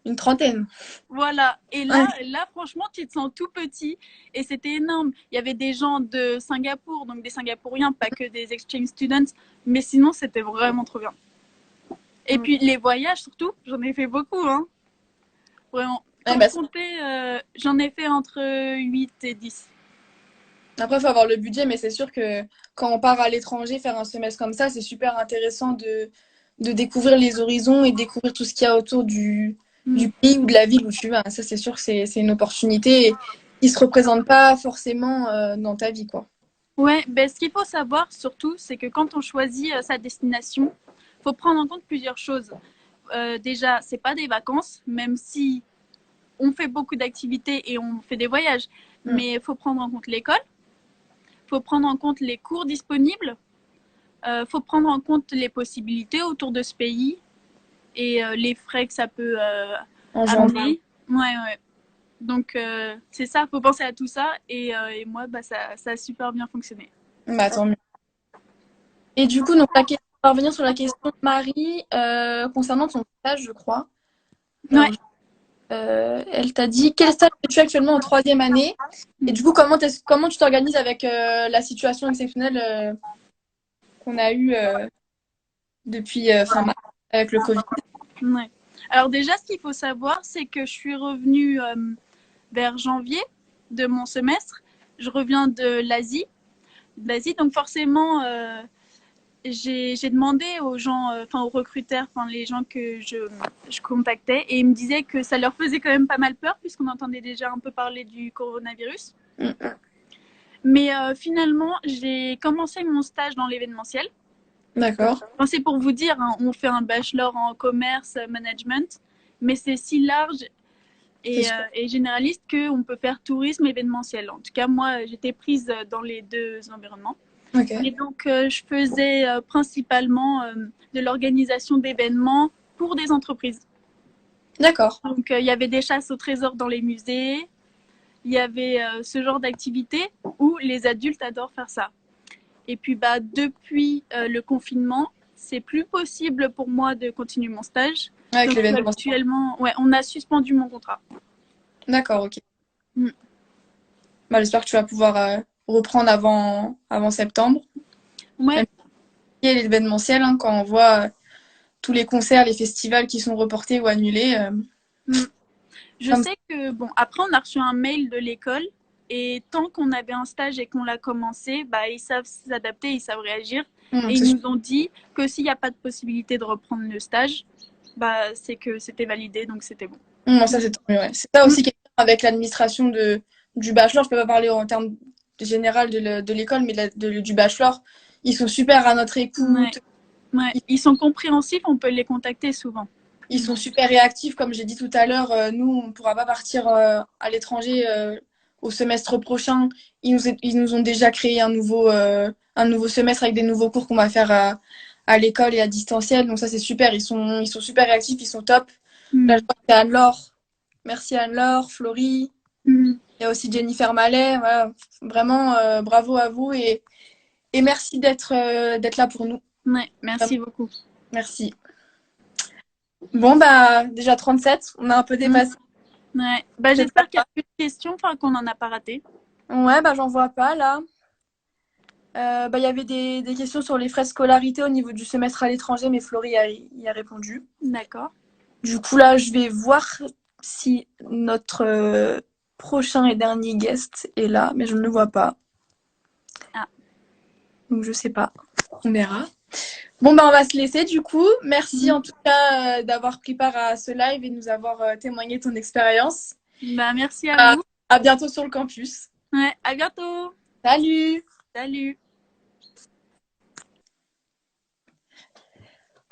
une trentaine. voilà. Et Ouais. là, franchement, tu te sens tout petit et c'était énorme. Il y avait des gens de Singapour, donc des Singapouriens, pas que des exchange students, mais sinon, c'était vraiment trop bien. Et puis les voyages, surtout, j'en ai fait beaucoup, hein. Vraiment. Ouais, Quand bah, je comptais, j'en ai fait entre 8 et 10. après, il faut avoir le budget, mais c'est sûr que quand on part à l'étranger, faire un semestre comme ça, c'est super intéressant de découvrir les horizons et découvrir tout ce qu'il y a autour Mm. du pays ou de la ville où tu vas. Ça, c'est sûr que c'est une opportunité qui se représente pas forcément dans ta vie, quoi. Ouais, ben, ce qu'il faut savoir surtout, c'est que quand on choisit sa destination, il faut prendre en compte plusieurs choses. Déjà, c'est pas des vacances, même si on fait beaucoup d'activités et on fait des voyages, Mm. mais il faut prendre en compte l'école, il faut prendre en compte les cours disponibles, il faut prendre en compte les possibilités autour de ce pays et les frais que ça peut En janvier. amener. Ouais, ouais. Donc, c'est ça, il faut penser à tout ça et moi, bah, ça a super bien fonctionné. Bah, tant mieux. Et du coup, donc, on va revenir sur la question de Marie concernant ton stage, je crois. Ouais. Alors, elle t'a dit quel stage fais-tu actuellement en troisième année? Et du coup, comment tu t'organises avec la situation exceptionnelle qu'on a eue depuis fin mars avec le Covid? Ouais. Alors déjà, ce qu'il faut savoir, c'est que je suis revenue vers janvier de mon semestre. Je reviens de l'Asie. Donc forcément, j'ai demandé aux gens, enfin aux recruteurs, enfin les gens que je contactais, et ils me disaient que ça leur faisait quand même pas mal peur puisqu'on entendait déjà un peu parler du coronavirus. Mais finalement, j'ai commencé mon stage dans l'événementiel. D'accord. Enfin, c'est pour vous dire, hein, on fait un bachelor en commerce management, mais c'est si large et généraliste qu'on peut faire tourisme événementiel. En tout cas, moi, j'étais prise dans les deux environnements. Ok. Et donc, je faisais principalement de l'organisation d'événements pour des entreprises. D'accord. Donc, il y avait des chasses au trésor dans les musées, il y avait ce genre d'activité où les adultes adorent faire ça. Et puis, bah, depuis le confinement, c'est plus possible pour moi de continuer mon stage. Avec Donc, l'événement. actuellement, ouais, on a suspendu mon contrat. D'accord, ok. Mm. Bah, j'espère que tu vas pouvoir reprendre avant septembre. Ouais. Même si l'événementiel, hein, quand on voit tous les concerts, les festivals qui sont reportés ou annulés. Je Comme... sais que, bon, après, on a reçu un mail de l'école et tant qu'on avait un stage et qu'on l'a commencé, bah, ils savent s'adapter, ils savent réagir. Et c'est ils sûr. nous ont dit que s'il n'y a pas de possibilité de reprendre le stage, bah, c'est que c'était validé, donc c'était bon. Ça, c'est tant mieux, ouais. C'est ça aussi qui est bien avec l'administration du bachelor. Je peux pas parler en termes général de l'école, mais du bachelor. Ils sont super à notre écoute. Ouais. Ouais. Ils sont compréhensifs, on peut les contacter souvent. Ils sont super réactifs, comme j'ai dit tout à l'heure. Nous, on ne pourra pas partir à l'étranger au semestre prochain. Ils nous ont déjà créé un nouveau semestre avec des nouveaux cours qu'on va faire à l'école et à distanciel. Donc ça, c'est super. Ils sont super réactifs, ils sont top. Là, je vois qu'il y a Anne-Laure. Merci Anne-Laure, Florie. Il y a aussi Jennifer Mallet. Voilà. Vraiment, bravo à vous et merci d'être là pour nous. Ouais, merci beaucoup. Merci. Bon, bah, déjà 37, on a un peu dépassé. Ouais. Bah, j'espère qu'il y a plus de questions, enfin qu'on n'en a pas raté. Ouais, bah, j'en vois pas là. Bah, il y avait des questions sur les frais de scolarité au niveau du semestre à l'étranger, mais Florie y a répondu. D'accord. Du coup, là, je vais voir si notre prochain et dernier guest est là, mais je ne le vois pas. Ah. Donc, je sais pas. On verra. Bon, bah, on va se laisser du coup. Merci en tout cas d'avoir pris part à ce live et de nous avoir témoigné ton expérience. Bah, merci à vous. À bientôt sur le campus. Ouais, à bientôt. Salut! Salut.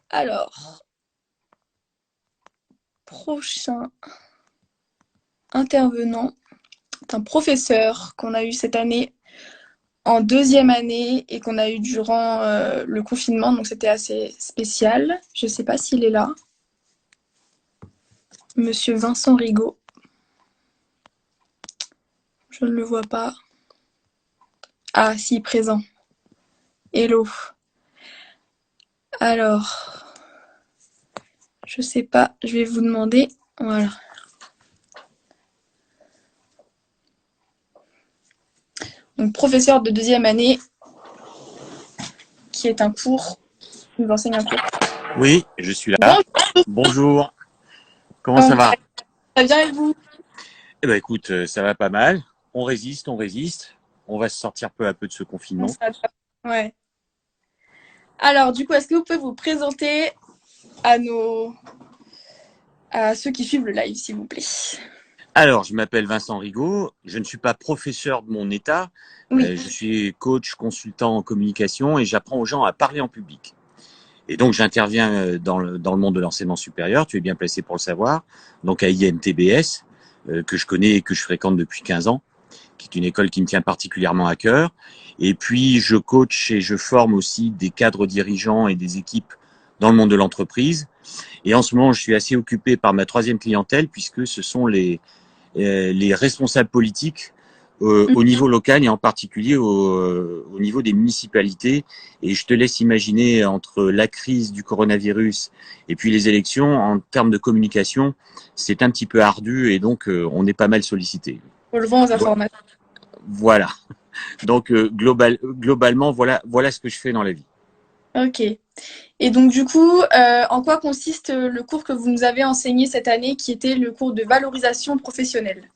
Alors, prochain intervenant, c'est un professeur qu'on a eu cette année en deuxième année et qu'on a eu durant le confinement, donc c'était assez spécial. Je ne sais pas s'il est là. Monsieur Vincent Rigaud. Je ne le vois pas. Ah, si, présent. Hello. Alors, je sais pas, je vais vous demander. Voilà. Donc, professeur de deuxième année, qui est un cours, qui nous enseigne un cours. Oui, je suis là. Bonjour. Comment ça va? Ça bien et vous? Eh ben écoute, ça va pas mal. On résiste, on résiste. On va se sortir peu à peu de ce confinement. Ouais. Alors, du coup, est-ce que vous pouvez vous présenter à ceux qui suivent le live, s'il vous plaît? Alors, je m'appelle Vincent Rigaud. Je ne suis pas professeur de mon état. Oui. Je suis coach, consultant en communication et j'apprends aux gens à parler en public. Et donc, j'interviens dans le monde de l'enseignement supérieur. Tu es bien placé pour le savoir. Donc, à IMTBS, que je connais et que je fréquente depuis 15 ans, qui est une école qui me tient particulièrement à cœur. Et puis, je coach et je forme aussi des cadres dirigeants et des équipes dans le monde de l'entreprise. Et en ce moment, je suis assez occupé par ma troisième clientèle, puisque ce sont les responsables politiques au niveau local et en particulier au niveau des municipalités. Et je te laisse imaginer entre la crise du coronavirus et puis les élections, en termes de communication, c'est un petit peu ardu et donc on est pas mal sollicité. Pour le vent aux informations. Voilà. Donc globalement, voilà ce que je fais dans la vie. Ok. Et donc du coup, en quoi consiste le cours que vous nous avez enseigné cette année, qui était le cours de valorisation professionnelle?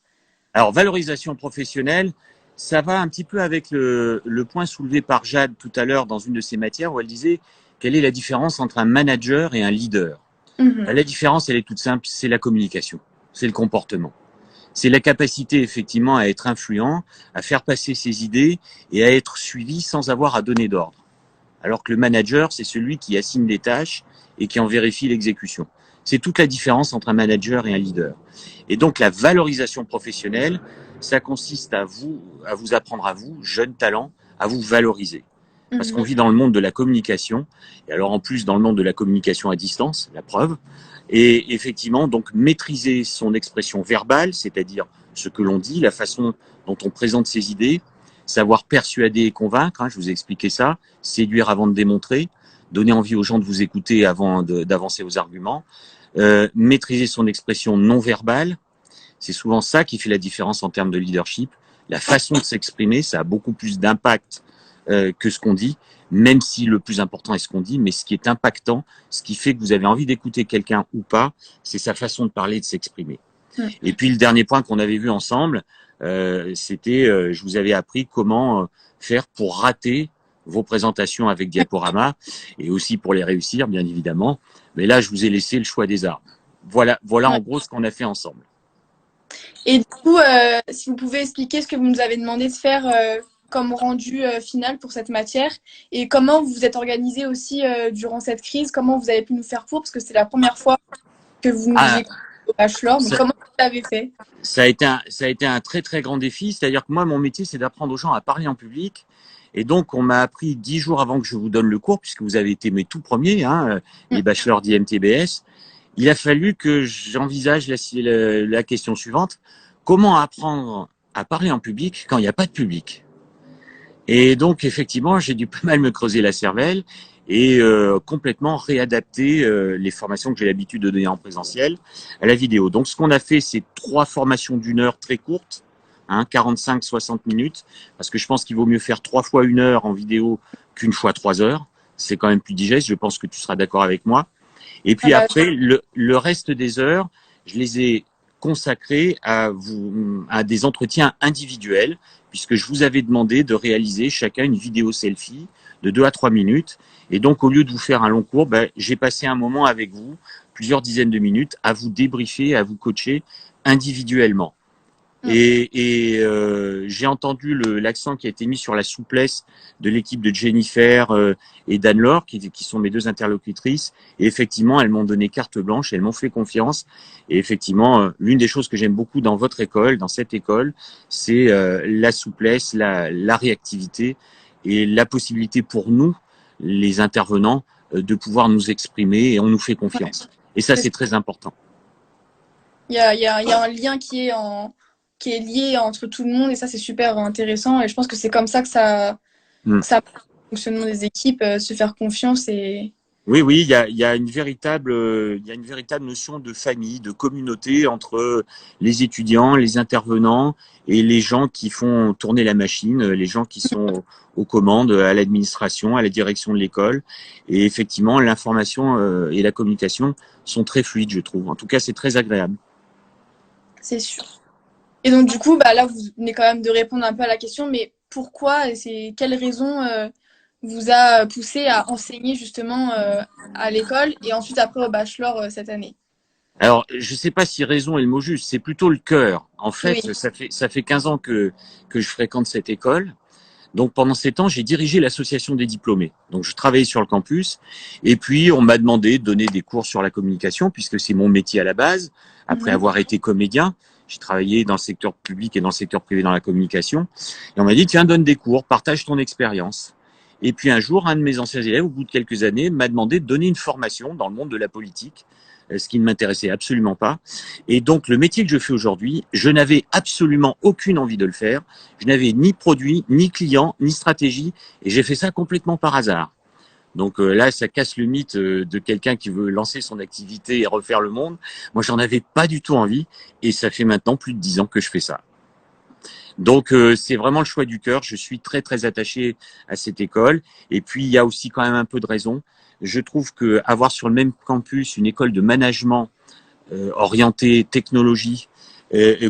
Alors, valorisation professionnelle, ça va un petit peu avec le point soulevé par Jade tout à l'heure dans une de ses matières où elle disait quelle est la différence entre un manager et un leader. La différence, elle est toute simple, c'est la communication, c'est le comportement. C'est la capacité effectivement à être influent, à faire passer ses idées et à être suivi sans avoir à donner d'ordre. Alors que le manager, c'est celui qui assigne des tâches et qui en vérifie l'exécution. C'est toute la différence entre un manager et un leader. Et donc la valorisation professionnelle, ça consiste à vous apprendre à vous, jeunes talents, à vous valoriser. Parce qu'on vit dans le monde de la communication, et alors en plus dans le monde de la communication à distance, la preuve, et effectivement donc maîtriser son expression verbale, c'est-à-dire ce que l'on dit, la façon dont on présente ses idées, savoir persuader et convaincre, je vous ai expliqué ça, séduire avant de démontrer, donner envie aux gens de vous écouter avant d'avancer vos arguments, maîtriser son expression non verbale, c'est souvent ça qui fait la différence en termes de leadership. La façon de s'exprimer, ça a beaucoup plus d'impact que ce qu'on dit, même si le plus important est ce qu'on dit, mais ce qui est impactant, ce qui fait que vous avez envie d'écouter quelqu'un ou pas, c'est sa façon de parler, de s'exprimer. Et puis le dernier point qu'on avait vu ensemble, c'était, je vous avais appris comment faire pour rater vos présentations avec diaporama et aussi pour les réussir, bien évidemment. Mais là, je vous ai laissé le choix des armes. Voilà en gros ce qu'on a fait ensemble. Et du coup, si vous pouvez expliquer ce que vous nous avez demandé de faire comme rendu final pour cette matière et comment vous vous êtes organisé aussi durant cette crise, comment vous avez pu nous faire cours, parce que c'est la première fois que vous nous écoutez au bachelor. Donc, comment vous l'avez fait? Ça a été un très très grand défi. C'est-à-dire que moi, mon métier, c'est d'apprendre aux gens à parler en public. Et donc, on m'a appris 10 jours avant que je vous donne le cours, puisque vous avez été mes tout premiers, les bachelors d'IMTBS. Il a fallu que j'envisage la question suivante. Comment apprendre à parler en public quand il n'y a pas de public? Et donc, effectivement, j'ai dû pas mal me creuser la cervelle. et complètement réadapter les formations que j'ai l'habitude de donner en présentiel à la vidéo. Donc, ce qu'on a fait, c'est 3 formations d'1 heure très courtes, 45-60 minutes, parce que je pense qu'il vaut mieux faire 3 fois 1 heure en vidéo qu'une fois 3 heures. C'est quand même plus digeste, je pense que tu seras d'accord avec moi. Et puis après, le reste des heures, je les ai consacrées à des entretiens individuels, puisque je vous avais demandé de réaliser chacun une vidéo selfie de 2 à 3 minutes. Et donc, au lieu de vous faire un long cours, j'ai passé un moment avec vous, plusieurs dizaines de minutes, à vous débriefer, à vous coacher individuellement. Et j'ai entendu l'accent qui a été mis sur la souplesse de l'équipe de Jennifer et d'Anne-Laure, qui sont mes 2 interlocutrices. Et effectivement, elles m'ont donné carte blanche, elles m'ont fait confiance. Et effectivement, l'une des choses que j'aime beaucoup dans votre école, dans cette école, c'est la souplesse, la réactivité et la possibilité pour nous, les intervenants, de pouvoir nous exprimer, et on nous fait confiance. Et ça, c'est très important. Il y a un lien qui est lié entre tout le monde, et ça, c'est super intéressant. Et je pense que c'est comme ça que ça le fonctionnement des équipes, se faire confiance. Et oui, il y a une véritable notion de famille, de communauté entre les étudiants, les intervenants et les gens qui font tourner la machine, les gens qui sont aux commandes, à l'administration, à la direction de l'école. Et effectivement, l'information et la communication sont très fluides, je trouve. En tout cas, c'est très agréable. C'est sûr. Et donc, du coup, là, vous venez quand même de répondre un peu à la question, mais pourquoi et quelle raison vous a poussé à enseigner justement à l'école et ensuite après au bachelor cette année? Alors, je sais pas si raison est le mot juste, c'est plutôt le cœur. En fait, Oui. ça fait 15 ans que je fréquente cette école. Donc, pendant ces temps, j'ai dirigé l'association des diplômés. Donc, je travaillais sur le campus. Et puis, on m'a demandé de donner des cours sur la communication, puisque c'est mon métier à la base. Après avoir été comédien, j'ai travaillé dans le secteur public et dans le secteur privé dans la communication. Et on m'a dit, tiens, donne des cours, partage ton expérience. Et puis, un jour, un de mes anciens élèves, au bout de quelques années, m'a demandé de donner une formation dans le monde de la politique, ce qui ne m'intéressait absolument pas. Et donc, le métier que je fais aujourd'hui, je n'avais absolument aucune envie de le faire. Je n'avais ni produit, ni client, ni stratégie, et j'ai fait ça complètement par hasard. Donc là, ça casse le mythe de quelqu'un qui veut lancer son activité et refaire le monde. Moi, j'en avais pas du tout envie, et ça fait maintenant plus de 10 ans que je fais ça. Donc c'est vraiment le choix du cœur. Je suis très très attaché à cette école. Et puis il y a aussi quand même un peu de raison. Je trouve que avoir sur le même campus une école de management orientée technologie,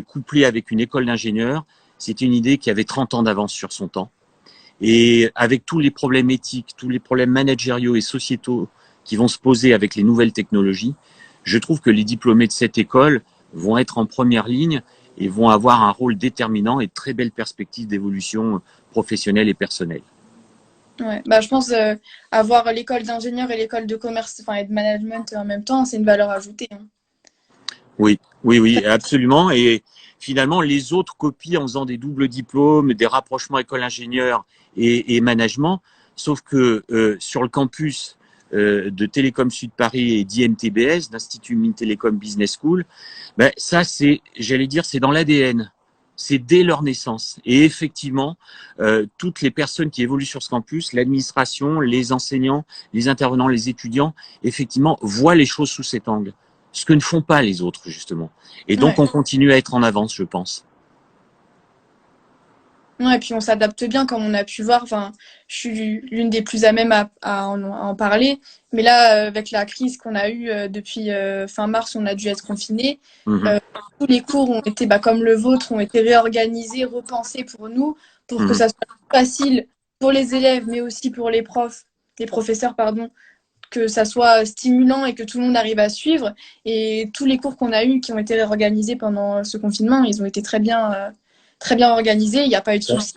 couplée avec une école d'ingénieurs, c'était une idée qui avait 30 ans d'avance sur son temps. Et avec tous les problèmes éthiques, tous les problèmes managériaux et sociétaux qui vont se poser avec les nouvelles technologies, je trouve que les diplômés de cette école vont être en première ligne et vont avoir un rôle déterminant et de très belles perspectives d'évolution professionnelle et personnelle. Ouais, je pense avoir l'école d'ingénieur et l'école de commerce, et de management en même temps, c'est une valeur ajoutée. Oui, absolument. Et finalement, les autres copient en faisant des doubles diplômes, des rapprochements école-ingénieur et management, sauf que sur le campus de Télécom Sud Paris et d'IMTBS, d'Institut Mines Télécom Business School, ça c'est, j'allais dire, c'est dans l'ADN. C'est dès leur naissance. Et effectivement, toutes les personnes qui évoluent sur ce campus, l'administration, les enseignants, les intervenants, les étudiants, effectivement, voient les choses sous cet angle. Ce que ne font pas les autres, justement. Et donc, on continue à être en avance, je pense. Ouais, et puis on s'adapte bien, comme on a pu voir. Je suis l'une des plus à même à en parler. Mais là, avec la crise qu'on a eue depuis fin mars, on a dû être confinés. Tous les cours ont été, comme le vôtre, ont été réorganisés, repensés pour nous, pour que ça soit plus facile pour les élèves, mais aussi pour les professeurs, que ça soit stimulant et que tout le monde arrive à suivre. Et tous les cours qu'on a eus, qui ont été réorganisés pendant ce confinement, ils ont été très bien organisé, il n'y a pas eu de soucis.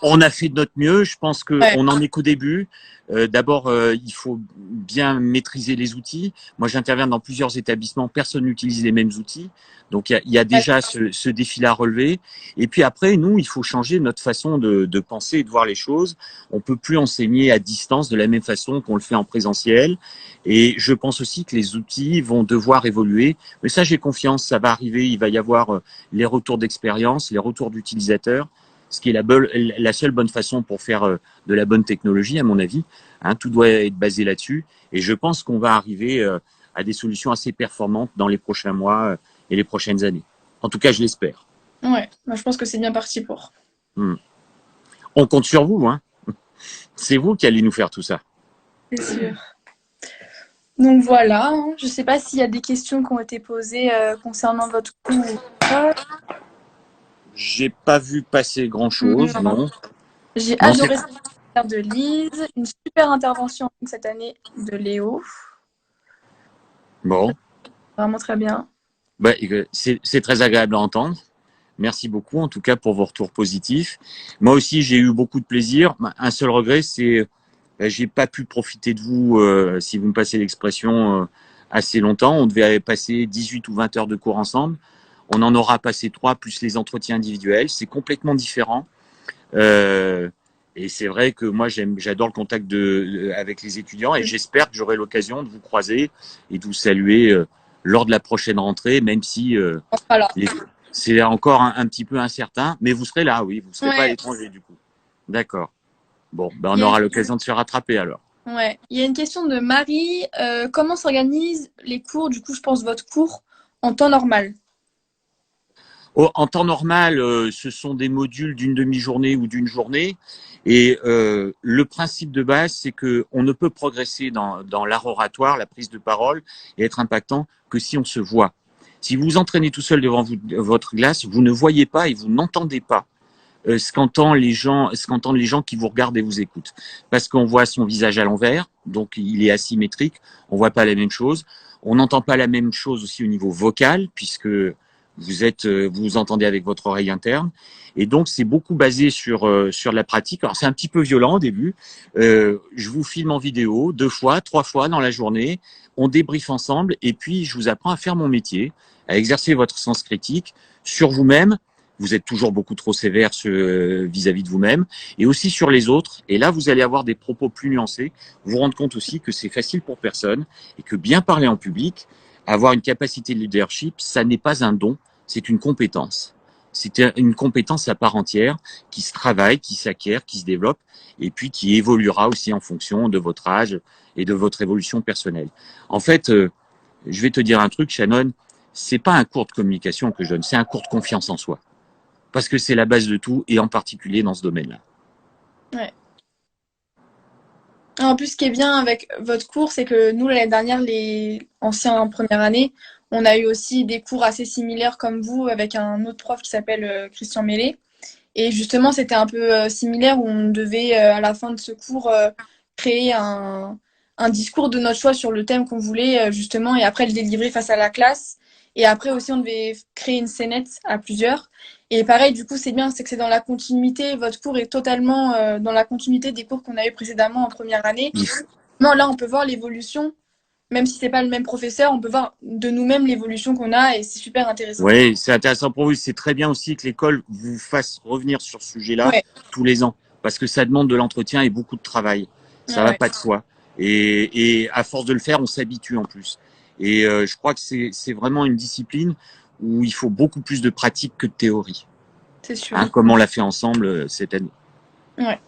On a fait de notre mieux. Je pense qu'on n'en est qu'au début. D'abord, il faut bien maîtriser les outils. Moi, j'interviens dans plusieurs établissements. Personne n'utilise les mêmes outils. Donc, il y a déjà ce défi-là à relever. Et puis après, nous, il faut changer notre façon de penser et de voir les choses. On peut plus enseigner à distance de la même façon qu'on le fait en présentiel. Et je pense aussi que les outils vont devoir évoluer. Mais ça, j'ai confiance, ça va arriver. Il va y avoir les retours d'expérience, les retours d'utilisateurs. ce qui est la seule bonne façon pour faire de la bonne technologie, à mon avis. Hein, tout doit être basé là-dessus. Et je pense qu'on va arriver à des solutions assez performantes dans les prochains mois et les prochaines années. En tout cas, je l'espère. Ouais, moi je pense que c'est bien parti pour. On compte sur vous, hein. C'est vous qui allez nous faire tout ça. C'est sûr. Donc voilà, hein. Je ne sais pas s'il y a des questions qui ont été posées concernant votre cours. J'ai pas vu passer grand-chose, non. J'ai adoré cette interview de Lise, une super intervention cette année de Léo. Bon. Vraiment très bien. Bah, c'est très agréable à entendre. Merci beaucoup, en tout cas, pour vos retours positifs. Moi aussi, j'ai eu beaucoup de plaisir. Un seul regret, c'est j'ai pas pu profiter de vous, si vous me passez l'expression, assez longtemps. On devait passer 18 ou 20 heures de cours ensemble. On en aura passé 3 plus les entretiens individuels. C'est complètement différent. Et c'est vrai que moi, j'adore le contact avec les étudiants et j'espère que j'aurai l'occasion de vous croiser et de vous saluer lors de la prochaine rentrée, même si voilà. C'est encore un petit peu incertain. Mais vous serez là, oui. Vous ne serez pas à l'étranger, du coup. D'accord. Bon, ben on aura l'occasion de se rattraper alors. Ouais. Il y a une question de Marie. Comment s'organisent les cours, du coup, je pense, votre cours en temps normal? En temps normal, ce sont des modules d'une demi-journée ou d'une journée. Et le principe de base, c'est qu'on ne peut progresser dans l'art oratoire, la prise de parole et être impactant que si on se voit. Si vous vous entraînez tout seul devant votre glace, vous ne voyez pas et vous n'entendez pas ce qu'entendent les gens qui vous regardent et vous écoutent. Parce qu'on voit son visage à l'envers, donc il est asymétrique, on voit pas la même chose. On n'entend pas la même chose aussi au niveau vocal, puisque vous entendez avec votre oreille interne. Et donc, c'est beaucoup basé sur la pratique. Alors, c'est un petit peu violent au début. Je vous filme en vidéo 2 fois, 3 fois dans la journée. On débriefe ensemble et puis je vous apprends à faire mon métier, à exercer votre sens critique sur vous-même. Vous êtes toujours beaucoup trop sévère vis-à-vis de vous-même et aussi sur les autres. Et là, vous allez avoir des propos plus nuancés. Vous vous rendre compte aussi que c'est facile pour personne et que bien parler en public, avoir une capacité de leadership, ça n'est pas un don, c'est une compétence. C'est une compétence à part entière qui se travaille, qui s'acquiert, qui se développe et puis qui évoluera aussi en fonction de votre âge et de votre évolution personnelle. En fait, je vais te dire un truc, Shannon, c'est pas un cours de communication que je donne, c'est un cours de confiance en soi. Parce que c'est la base de tout et en particulier dans ce domaine-là. Ouais. En plus, ce qui est bien avec votre cours, c'est que nous, l'année dernière, les anciens en première année, on a eu aussi des cours assez similaires comme vous avec un autre prof qui s'appelle Christian Mélé. Et justement, c'était un peu similaire où on devait, à la fin de ce cours, créer un discours de notre choix sur le thème qu'on voulait, justement, et après le délivrer face à la classe. Et après aussi, on devait créer une scénette à plusieurs. Et pareil, du coup, c'est bien, c'est que c'est dans la continuité. Votre cours est totalement dans la continuité des cours qu'on a eu précédemment en première année. Non, là, on peut voir l'évolution. Même si c'est pas le même professeur, on peut voir de nous-mêmes l'évolution qu'on a et c'est super intéressant. Oui, c'est intéressant pour vous. C'est très bien aussi que l'école vous fasse revenir sur ce sujet-là tous les ans. Parce que ça demande de l'entretien et beaucoup de travail. Ça va pas de soi. Et à force de le faire, on s'habitue en plus. Et je crois que c'est vraiment une discipline où il faut beaucoup plus de pratique que de théorie. C'est sûr. Hein, comme on l'a fait ensemble cette année. Ouais.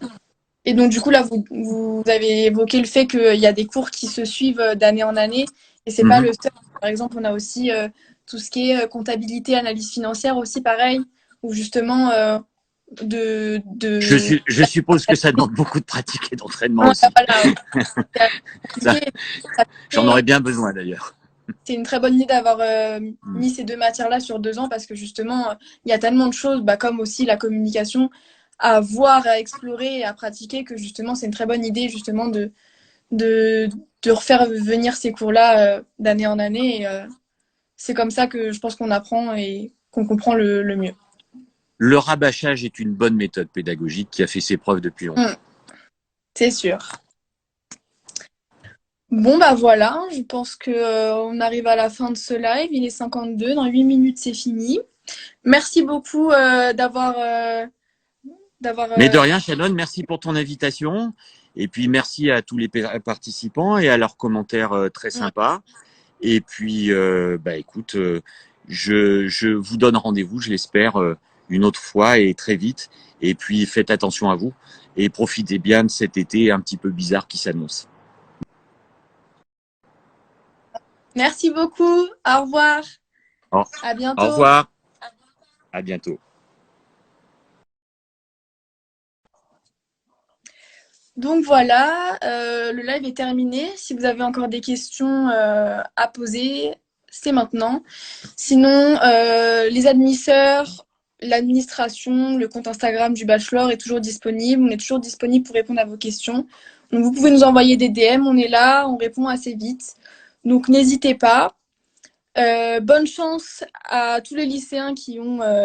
Et donc, du coup, là, vous avez évoqué le fait qu'il y a des cours qui se suivent d'année en année. Et c'est pas le seul. Par exemple, on a aussi tout ce qui est comptabilité, analyse financière aussi, pareil. Ou justement, Je suppose que ça demande beaucoup de pratique et d'entraînement aussi. Voilà. J'en aurais bien besoin d'ailleurs. C'est une très bonne idée d'avoir mis ces 2 matières-là sur 2 ans parce que justement, il y a tellement de choses, comme aussi la communication, à voir, à explorer et à pratiquer que justement, c'est une très bonne idée justement de refaire venir ces cours-là d'année en année. Et c'est comme ça que je pense qu'on apprend et qu'on comprend le mieux. Le rabâchage est une bonne méthode pédagogique qui a fait ses preuves depuis longtemps. C'est sûr. Bon, voilà, je pense qu'on arrive à la fin de ce live. Il est 52, dans 8 minutes, c'est fini. Merci beaucoup d'avoir... Mais de rien, Shannon, merci pour ton invitation. Et puis, merci à tous les participants et à leurs commentaires très sympas. Et puis, écoute, je vous donne rendez-vous, je l'espère, une autre fois et très vite. Et puis, faites attention à vous et profitez bien de cet été un petit peu bizarre qui s'annonce. Merci beaucoup. Au revoir. À Au bientôt. revoir. À bientôt. Donc voilà, le live est terminé. Si vous avez encore des questions à poser, c'est maintenant. Sinon, les admisseurs, l'administration, le compte Instagram du bachelor est toujours disponible. On est toujours disponible pour répondre à vos questions. Donc vous pouvez nous envoyer des DM, on est là, on répond assez vite. Donc n'hésitez pas. Bonne chance à tous les lycéens qui ont